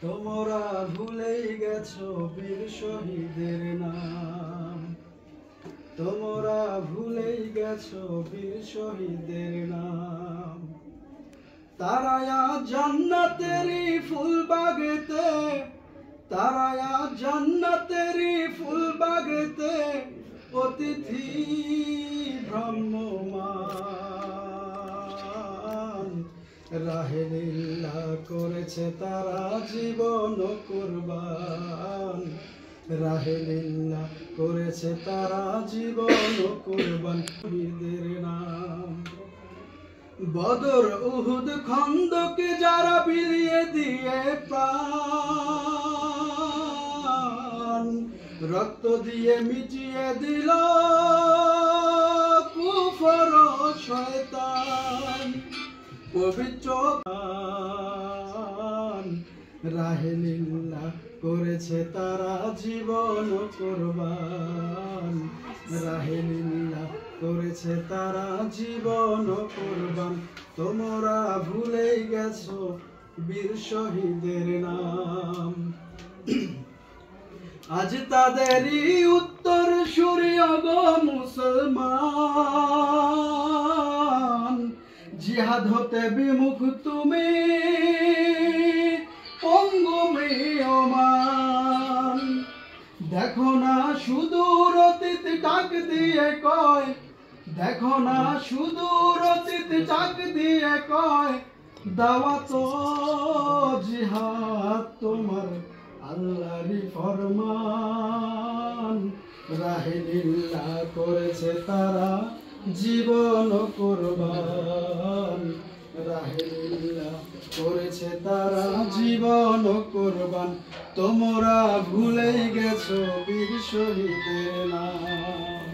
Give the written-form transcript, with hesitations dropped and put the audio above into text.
তোমরা ভুলেই গেছো বীর শহীদের নাম। তোমরা ভুলেই গেছো বীর শহীদের নাম। তারায়া জান্নাতেরই ফুল বাগেতে, তারায়া জান্নাতেরই ফুল বাগেতে অতিথি ভ্রাম্যমান। রাহে লিল্লাহ করেছে তারা জীবন কুরবান। রাহে লিল্লাহ করেছে তারা জীবন কুরবান। শহীদের নাম বদর উহুদ খন্দকে যারা বিলিয়ে দিয়ে প্রাণ, রক্ত দিয়ে মিটিয়ে দিল কুফর শয়তান। পবিত্র রাহে লিল্লাহ করেছে তারা জীবন কুরবান। রাহে লিল্লাহ করেছে তারা জীবন কুরবান। তোমরা ভুলেই গেছো বীর শহীদের নাম। আজ তাদেরই উত্তর সূরী গো মুসলমান। জিহাদ হতে বিমুখ তুমি পঙ্গু ম্রিয়মান। দেখো না সুদূর অতীত ডাক দিয়ে কয়, দেখো না সুদূর অতীত ডাক দিয়ে কয়, দাওয়াত জিহাদ তোমার আল্লাহরই ফরমান। রাহে লিল্লাহ করেছে তারা জীবন কুরবান। রাহে লিল্লাহ করেছে তারা জীবন কুরবান। তোমরা ভুলেই গেছো বীর শহীদের নাম।